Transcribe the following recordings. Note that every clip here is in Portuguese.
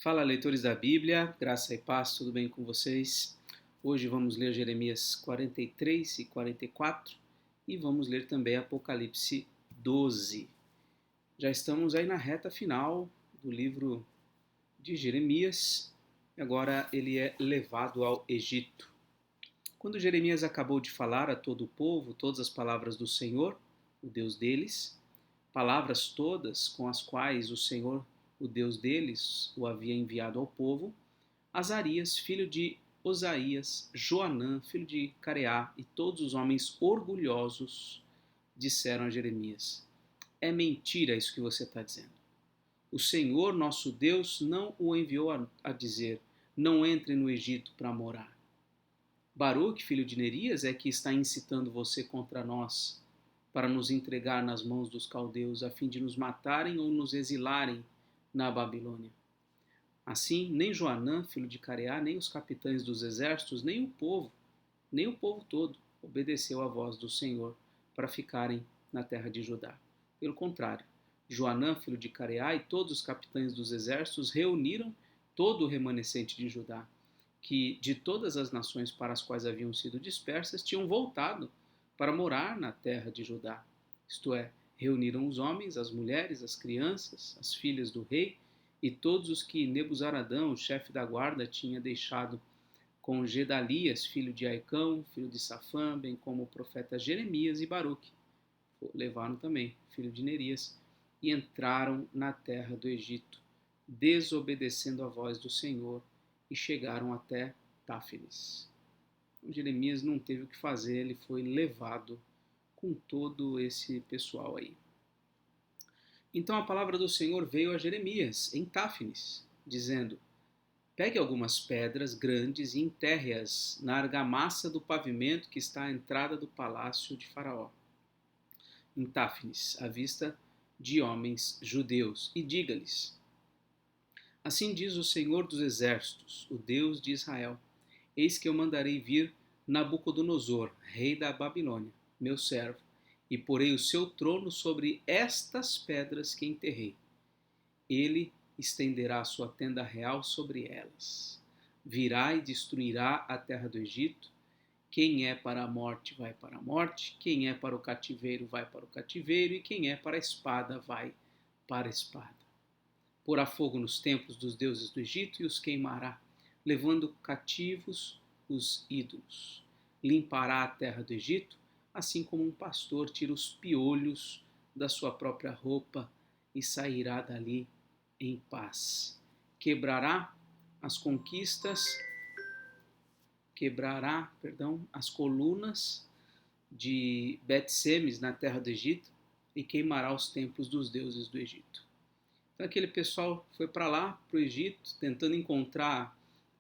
Fala, leitores da Bíblia, graça e paz, tudo bem com vocês? Hoje vamos ler Jeremias 43 e 44 e vamos ler também Apocalipse 12. Já estamos aí na reta final do livro de Jeremias, agora ele é levado ao Egito. Quando Jeremias acabou de falar a todo o povo todas as palavras do Senhor, o Deus deles, palavras todas com as quais o Senhor, o Deus deles, o havia enviado ao povo, Azarias, filho de Osaías, Joanã, filho de Careá, e todos os homens orgulhosos disseram a Jeremias: É mentira isso que você está dizendo. O Senhor, nosso Deus, não o enviou a dizer: Não entre no Egito para morar. Baruque, filho de Nerias, é que está incitando você contra nós, para nos entregar nas mãos dos caldeus, a fim de nos matarem ou nos exilarem na Babilônia. Assim, nem Joanã, filho de Careá, nem os capitães dos exércitos, nem o povo todo, obedeceu à voz do Senhor para ficarem na terra de Judá. Pelo contrário, Joanã, filho de Careá, e todos os capitães dos exércitos reuniram todo o remanescente de Judá, que de todas as nações para as quais haviam sido dispersas tinham voltado para morar na terra de Judá. Isto é, reuniram os homens, as mulheres, as crianças, as filhas do rei e todos os que Nebuzaradão, o chefe da guarda, tinha deixado com Gedalias, filho de Aicão, filho de Safã, bem como o profeta Jeremias e Baruque. Levaram também, filho de Nerias, e entraram na terra do Egito, desobedecendo a voz do Senhor, e chegaram até Táfilis. Jeremias não teve o que fazer, ele foi levado com todo esse pessoal aí. Então a palavra do Senhor veio a Jeremias em Táfilis, dizendo: Pegue algumas pedras grandes e enterre-as na argamassa do pavimento que está à entrada do palácio de Faraó, em Táfilis, à vista de homens judeus, e diga-lhes: Assim diz o Senhor dos Exércitos, o Deus de Israel: Eis que eu mandarei vir Nabucodonosor, rei da Babilônia, meu servo, e porei o seu trono sobre estas pedras que enterrei. Ele estenderá a sua tenda real sobre elas. Virá e destruirá a terra do Egito. Quem é para a morte vai para a morte, quem é para o cativeiro vai para o cativeiro, e quem é para a espada vai para a espada. Porá fogo nos templos dos deuses do Egito e os queimará, levando cativos os ídolos. Limpará a terra do Egito, assim como um pastor tira os piolhos da sua própria roupa e sairá dali em paz. Quebrará as conquistas, as colunas de Bet-Semes na terra do Egito e queimará os templos dos deuses do Egito. Então aquele pessoal foi para lá, para o Egito, tentando encontrar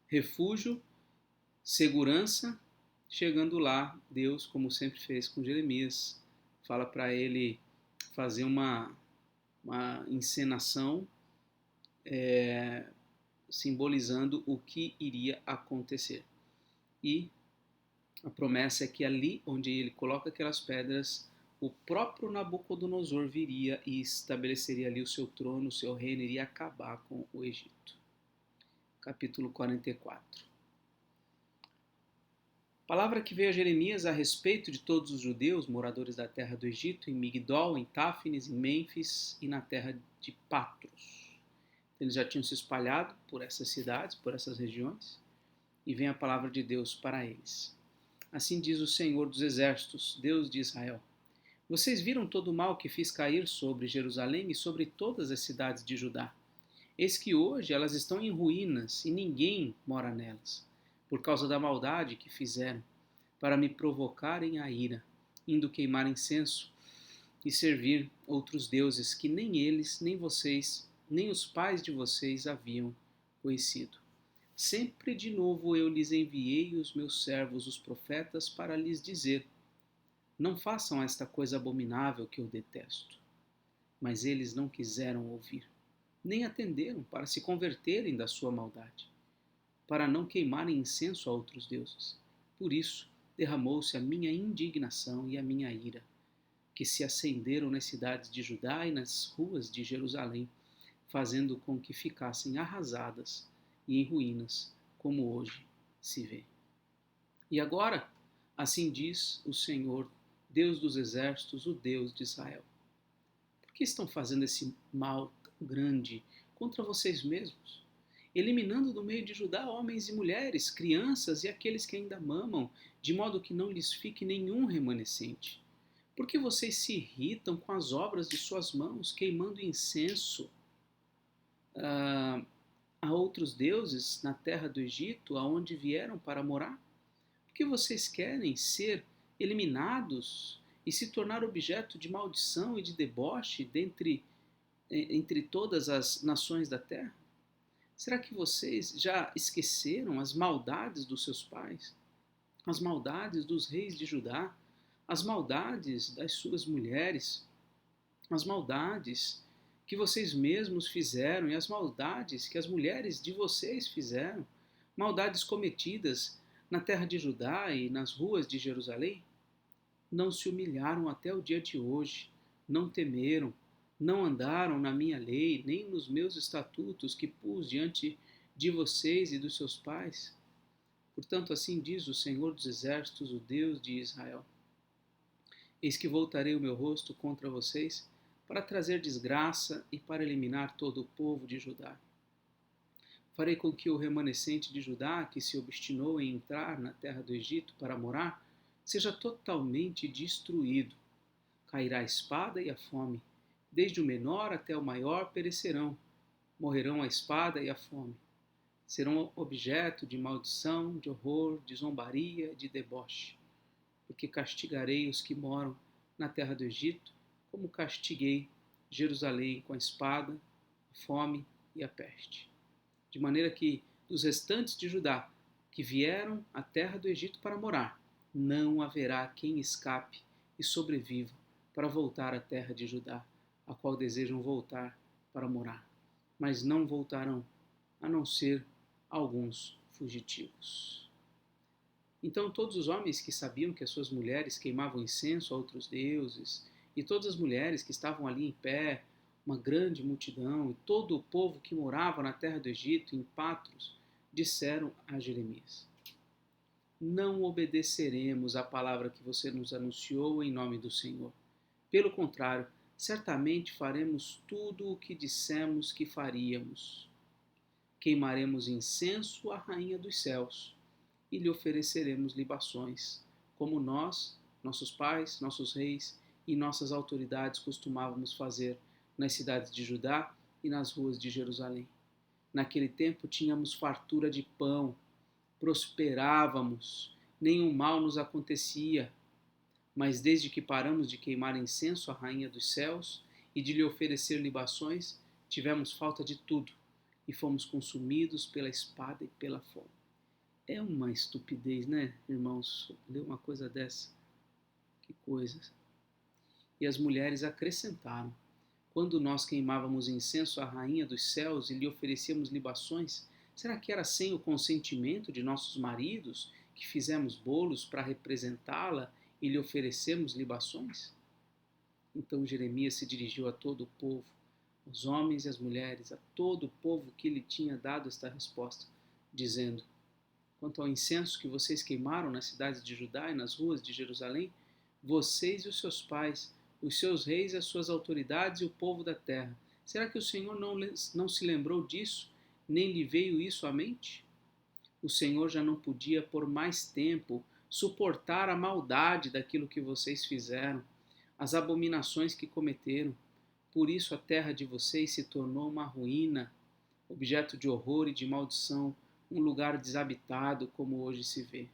refúgio, segurança. Chegando lá, Deus, como sempre fez com Jeremias, fala para ele fazer uma encenação simbolizando o que iria acontecer. E a promessa é que ali onde ele coloca aquelas pedras, o próprio Nabucodonosor viria e estabeleceria ali o seu trono, o seu reino, iria acabar com o Egito. Capítulo 44. Palavra que veio a Jeremias a respeito de todos os judeus, moradores da terra do Egito, em Migdol, em Táfnis, em Mênfis e na terra de Patros. Eles já tinham se espalhado por essas cidades, por essas regiões, e vem a palavra de Deus para eles. Assim diz o Senhor dos Exércitos, Deus de Israel: Vocês viram todo o mal que fiz cair sobre Jerusalém e sobre todas as cidades de Judá. Eis que hoje elas estão em ruínas e ninguém mora nelas, por causa da maldade que fizeram, para me provocarem a ira, indo queimar incenso e servir outros deuses que nem eles, nem vocês, nem os pais de vocês haviam conhecido. Sempre de novo eu lhes enviei os meus servos, os profetas, para lhes dizer: Não façam esta coisa abominável que eu detesto. Mas eles não quiseram ouvir, nem atenderam para se converterem da sua maldade, para não queimarem incenso a outros deuses. Por isso derramou-se a minha indignação e a minha ira, que se acenderam nas cidades de Judá e nas ruas de Jerusalém, fazendo com que ficassem arrasadas e em ruínas, como hoje se vê. E agora, assim diz o Senhor, Deus dos exércitos, o Deus de Israel: por que estão fazendo esse mal tão grande contra vocês mesmos, eliminando do meio de Judá homens e mulheres, crianças e aqueles que ainda mamam, de modo que não lhes fique nenhum remanescente? Por que vocês se irritam com as obras de suas mãos, queimando incenso a outros deuses na terra do Egito, aonde vieram para morar? Por que vocês querem ser eliminados e se tornar objeto de maldição e de deboche entre todas as nações da terra? Será que vocês já esqueceram as maldades dos seus pais, as maldades dos reis de Judá, as maldades das suas mulheres, as maldades que vocês mesmos fizeram e as maldades que as mulheres de vocês fizeram, maldades cometidas na terra de Judá e nas ruas de Jerusalém? Não se humilharam até o dia de hoje, não temeram, não andaram na minha lei, nem nos meus estatutos que pus diante de vocês e dos seus pais? Portanto, assim diz o Senhor dos Exércitos, o Deus de Israel: eis que voltarei o meu rosto contra vocês para trazer desgraça e para eliminar todo o povo de Judá. Farei com que o remanescente de Judá, que se obstinou em entrar na terra do Egito para morar, seja totalmente destruído. Cairá a espada e a fome, desde o menor até o maior perecerão, morrerão a espada e a fome. Serão objeto de maldição, de horror, de zombaria, de deboche, porque castigarei os que moram na terra do Egito, como castiguei Jerusalém com a espada, a fome e a peste. De maneira que dos restantes de Judá, que vieram à terra do Egito para morar, não haverá quem escape e sobreviva para voltar à terra de Judá, a qual desejam voltar para morar, mas não voltarão, a não ser alguns fugitivos. Então todos os homens que sabiam que as suas mulheres queimavam incenso a outros deuses, e todas as mulheres que estavam ali em pé, uma grande multidão, e todo o povo que morava na terra do Egito, em Patros, disseram a Jeremias: não obedeceremos à palavra que você nos anunciou em nome do Senhor. Pelo contrário, certamente faremos tudo o que dissemos que faríamos. Queimaremos incenso à rainha dos céus e lhe ofereceremos libações, como nós, nossos pais, nossos reis e nossas autoridades costumávamos fazer nas cidades de Judá e nas ruas de Jerusalém. Naquele tempo tínhamos fartura de pão, prosperávamos, nenhum mal nos acontecia. Mas desde que paramos de queimar incenso à rainha dos céus e de lhe oferecer libações, tivemos falta de tudo e fomos consumidos pela espada e pela fome. É uma estupidez, né, irmãos? Ler uma coisa dessa. Que coisa. E as mulheres acrescentaram: quando nós queimávamos incenso à rainha dos céus e lhe oferecíamos libações, será que era sem o consentimento de nossos maridos que fizemos bolos para representá-la e lhe oferecemos libações? Então Jeremias se dirigiu a todo o povo, aos homens e às mulheres, a todo o povo que lhe tinha dado esta resposta, dizendo: quanto ao incenso que vocês queimaram nas cidades de Judá e nas ruas de Jerusalém, vocês e os seus pais, os seus reis e as suas autoridades e o povo da terra, será que o Senhor não se lembrou disso, nem lhe veio isso à mente? O Senhor já não podia por mais tempo suportar a maldade daquilo que vocês fizeram, as abominações que cometeram. Por isso a terra de vocês se tornou uma ruína, objeto de horror e de maldição, um lugar desabitado como hoje se vê.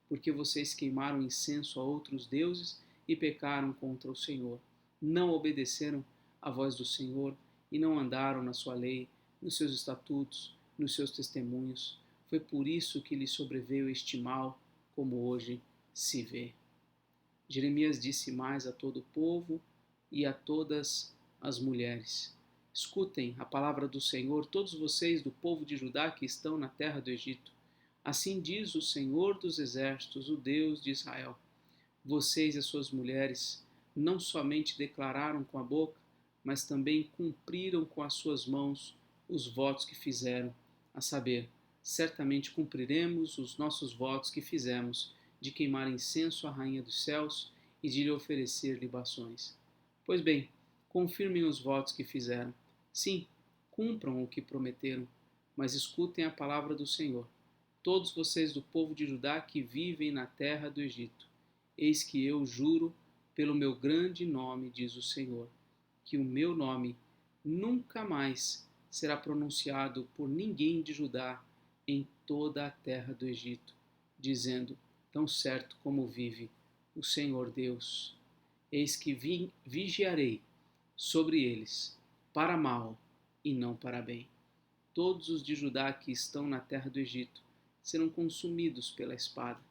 Porque vocês queimaram incenso a outros deuses e pecaram contra o Senhor. Não obedeceram à voz do Senhor e não andaram na sua lei, nos seus estatutos, nos seus testemunhos. Foi por isso que lhe sobreveio este mal, como hoje se vê. Jeremias disse mais a todo o povo e a todas as mulheres: escutem a palavra do Senhor, todos vocês do povo de Judá que estão na terra do Egito. Assim diz o Senhor dos Exércitos, o Deus de Israel: vocês e as suas mulheres não somente declararam com a boca, mas também cumpriram com as suas mãos os votos que fizeram, a saber, certamente cumpriremos os nossos votos que fizemos de queimar incenso à Rainha dos Céus e de lhe oferecer libações. Pois bem, confirmem os votos que fizeram. Sim, cumpram o que prometeram, mas escutem a palavra do Senhor. Todos vocês do povo de Judá que vivem na terra do Egito, eis que eu juro pelo meu grande nome, diz o Senhor, que o meu nome nunca mais será pronunciado por ninguém de Judá em toda a terra do Egito, dizendo, tão certo como vive o Senhor Deus, eis que vigiarei sobre eles, para mal e não para bem. Todos os de Judá que estão na terra do Egito serão consumidos pela espada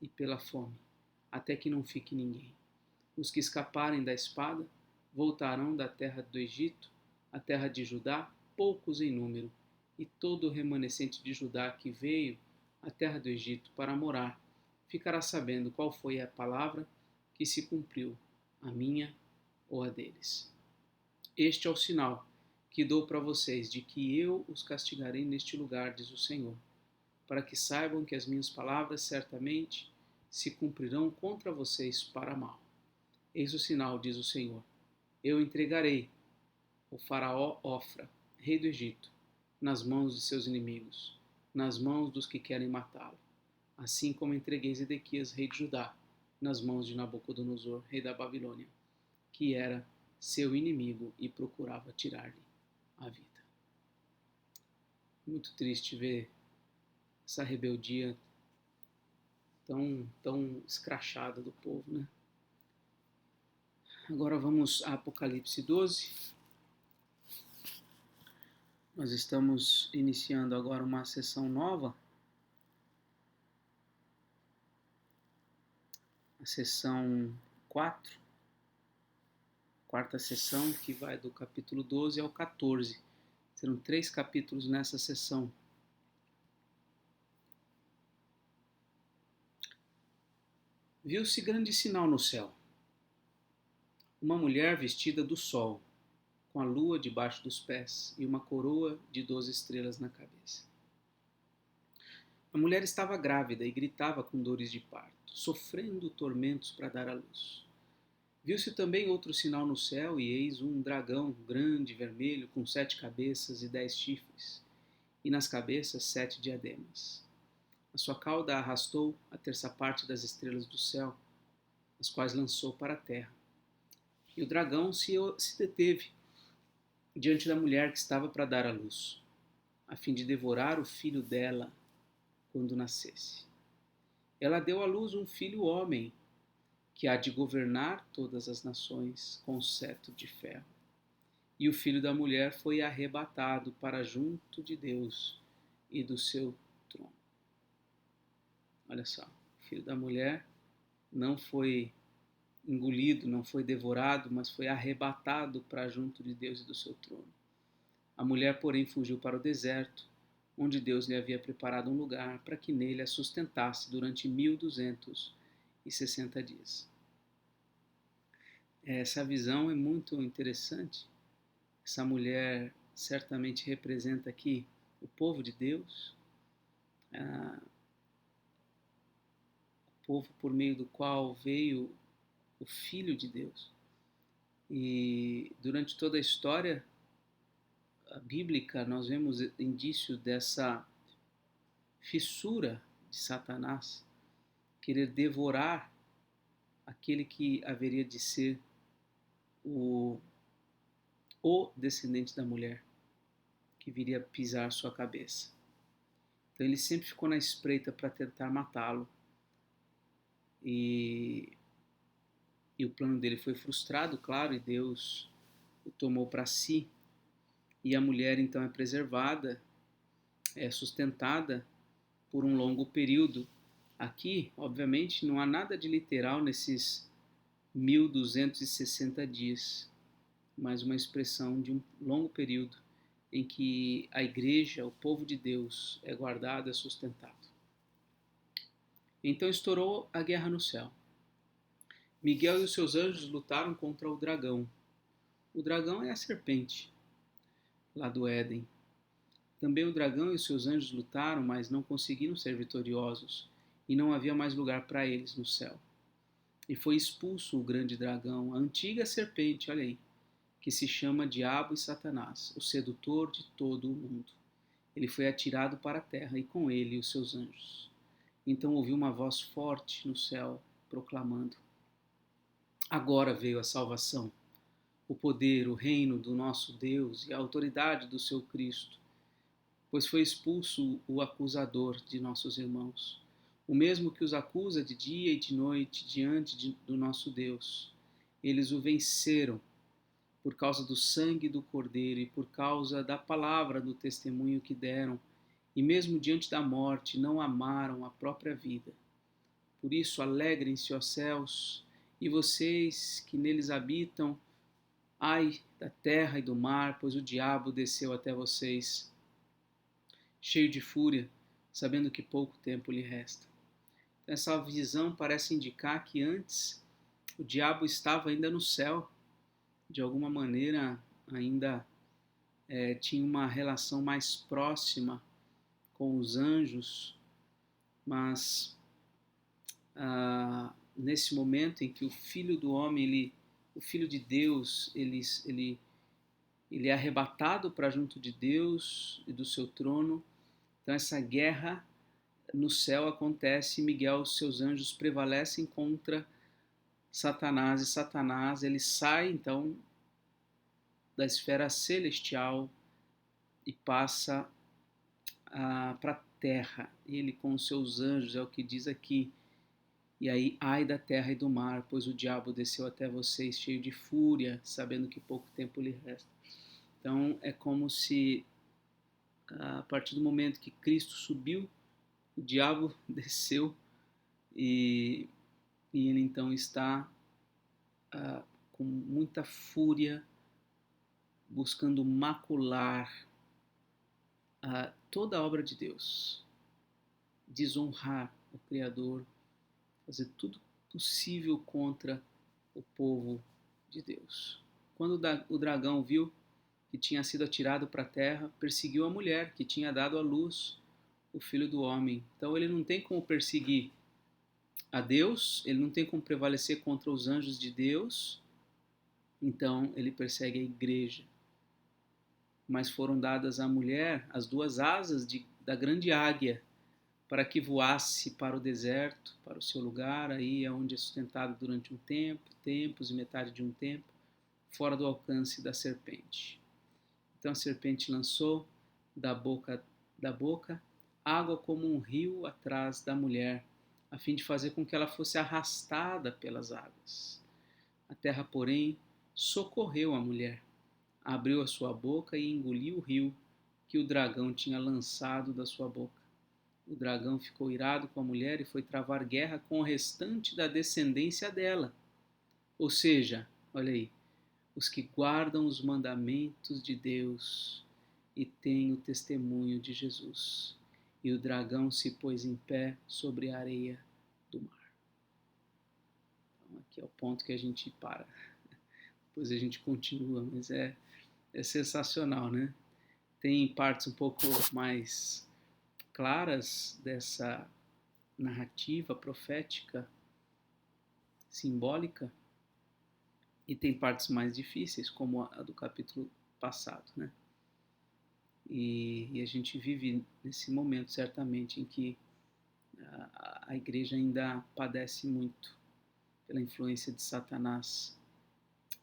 e pela fome, até que não fique ninguém. Os que escaparem da espada voltarão da terra do Egito, a terra de Judá, poucos em número, e todo o remanescente de Judá que veio à terra do Egito para morar, ficará sabendo qual foi a palavra que se cumpriu, a minha ou a deles. Este é o sinal que dou para vocês de que eu os castigarei neste lugar, diz o Senhor, para que saibam que as minhas palavras certamente se cumprirão contra vocês para mal. Eis o sinal, diz o Senhor. Eu entregarei o faraó Ofra, rei do Egito, nas mãos de seus inimigos, nas mãos dos que querem matá-lo, assim como entreguei Zedequias, rei de Judá, nas mãos de Nabucodonosor, rei da Babilônia, que era seu inimigo e procurava tirar-lhe a vida. Muito triste ver essa rebeldia tão escrachada do povo, né? Agora vamos a Apocalipse 12. Nós estamos iniciando agora uma sessão nova, a sessão 4, quarta sessão, que vai do capítulo 12 ao 14. Serão 3 capítulos nessa sessão. Viu-se grande sinal no céu. Uma mulher vestida do sol, com a lua debaixo dos pés e uma coroa de 12 estrelas na cabeça. A mulher estava grávida e gritava com dores de parto, sofrendo tormentos para dar à luz. Viu-se também outro sinal no céu, e eis um dragão grande, vermelho, com 7 cabeças e 10 chifres, e nas cabeças 7 diademas. A sua cauda arrastou a terça parte das estrelas do céu, as quais lançou para a terra. E o dragão se deteve diante da mulher que estava para dar à luz, a fim de devorar o filho dela quando nascesse. Ela deu à luz um filho homem, que há de governar todas as nações com cetro de ferro. E o filho da mulher foi arrebatado para junto de Deus e do seu trono. Olha só, o filho da mulher não foi engolido, não foi devorado, mas foi arrebatado para junto de Deus e do seu trono. A mulher, porém, fugiu para o deserto, onde Deus lhe havia preparado um lugar para que nele a sustentasse durante 1260 dias. Essa visão é muito interessante. Essa mulher certamente representa aqui o povo de Deus, o povo por meio do qual veio o Filho de Deus. E durante toda a história bíblica nós vemos indícios dessa fissura de Satanás, querer devorar aquele que haveria de ser o descendente da mulher, que viria pisar sua cabeça. Então ele sempre ficou na espreita para tentar matá-lo. E o plano dele foi frustrado, claro, e Deus o tomou para si. E a mulher então é preservada, é sustentada por um longo período. Aqui, obviamente, não há nada de literal nesses 1260 dias, mas uma expressão de um longo período em que a igreja, o povo de Deus, é guardado, é sustentado. Então estourou a guerra no céu. Miguel e os seus anjos lutaram contra o dragão. O dragão é a serpente, lá do Éden. Também o dragão e os seus anjos lutaram, mas não conseguiram ser vitoriosos, e não havia mais lugar para eles no céu. E foi expulso o grande dragão, a antiga serpente, olha aí, que se chama Diabo e Satanás, o sedutor de todo o mundo. Ele foi atirado para a terra, e com ele os seus anjos. Então ouviu uma voz forte no céu, proclamando: Agora veio a salvação, o poder, o reino do nosso Deus e a autoridade do seu Cristo, pois foi expulso o acusador de nossos irmãos, o mesmo que os acusa de dia e de noite diante do nosso Deus. Eles o venceram por causa do sangue do Cordeiro e por causa da palavra do testemunho que deram, e mesmo diante da morte não amaram a própria vida. Por isso, alegrem-se, ó céus, e vocês que neles habitam, ai da terra e do mar, pois o diabo desceu até vocês, cheio de fúria, sabendo que pouco tempo lhe resta. Essa visão parece indicar que antes o diabo estava ainda no céu, de alguma maneira ainda tinha uma relação mais próxima com os anjos, mas nesse momento em que o Filho do Homem, o Filho de Deus, ele é arrebatado para junto de Deus e do seu trono. Então essa guerra no céu acontece e Miguel e seus anjos prevalecem contra Satanás, e Satanás ele sai então da esfera celestial e passa para a terra, ele com os seus anjos, é o que diz aqui. E aí, ai da terra e do mar, pois o diabo desceu até vocês cheio de fúria, sabendo que pouco tempo lhe resta. Então é como se a partir do momento que Cristo subiu, o diabo desceu e ele então está com muita fúria, buscando macular toda a obra de Deus, desonrar o Criador, fazer tudo possível contra o povo de Deus. Quando o dragão viu que tinha sido atirado para a terra, perseguiu a mulher que tinha dado à luz o Filho do Homem. Então ele não tem como perseguir a Deus, ele não tem como prevalecer contra os anjos de Deus, então ele persegue a igreja. Mas foram dadas à mulher as duas asas da grande águia, para que voasse para o deserto, para o seu lugar, aí é onde é sustentado durante um tempo, tempos e metade de um tempo, fora do alcance da serpente. Então a serpente lançou da boca água como um rio atrás da mulher, a fim de fazer com que ela fosse arrastada pelas águas. A terra, porém, socorreu a mulher, abriu a sua boca e engoliu o rio que o dragão tinha lançado da sua boca. O dragão ficou irado com a mulher e foi travar guerra com o restante da descendência dela. Ou seja, olha aí, os que guardam os mandamentos de Deus e têm o testemunho de Jesus. E o dragão se pôs em pé sobre a areia do mar. Então aqui é o ponto que a gente para. Depois a gente continua, mas é sensacional, né? Tem partes um pouco mais claras dessa narrativa profética, simbólica, e tem partes mais difíceis, como a do capítulo passado, né? E a gente vive nesse momento, certamente, em que a igreja ainda padece muito pela influência de Satanás.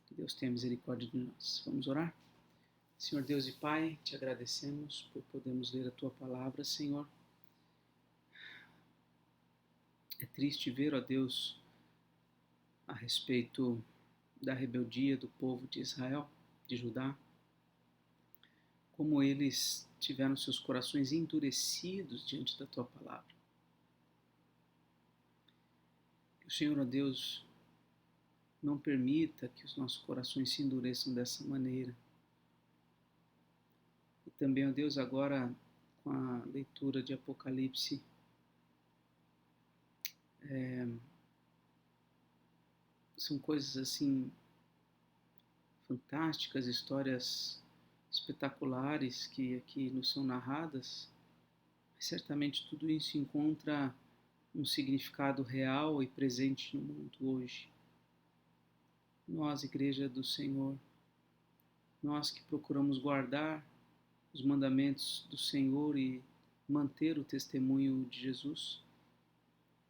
Que Deus tenha misericórdia de nós. Vamos orar? Senhor Deus e Pai, te agradecemos por podermos ler a Tua palavra, Senhor. É triste ver, ó Deus, a respeito da rebeldia do povo de Israel, de Judá, como eles tiveram seus corações endurecidos diante da Tua palavra. Que o Senhor, ó Deus, não permita que os nossos corações se endureçam dessa maneira. E também, ó Deus, agora com a leitura de Apocalipse, são coisas assim fantásticas, histórias espetaculares que aqui nos são narradas, mas certamente tudo isso encontra um significado real e presente no mundo hoje. Nós, Igreja do Senhor, nós que procuramos guardar os mandamentos do Senhor e manter o testemunho de Jesus,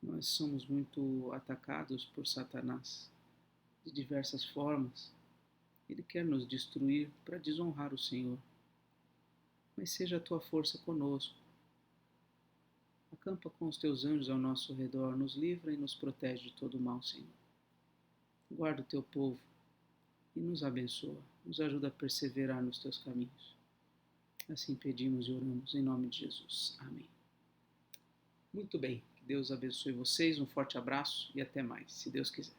nós somos muito atacados por Satanás de diversas formas. Ele quer nos destruir para desonrar o Senhor. Mas seja a tua força conosco. Acampa com os teus anjos ao nosso redor, nos livra e nos protege de todo o mal, Senhor. Guarda o teu povo e nos abençoa, nos ajuda a perseverar nos teus caminhos. Assim pedimos e oramos em nome de Jesus. Amém. Muito bem, que Deus abençoe vocês, um forte abraço e até mais, se Deus quiser.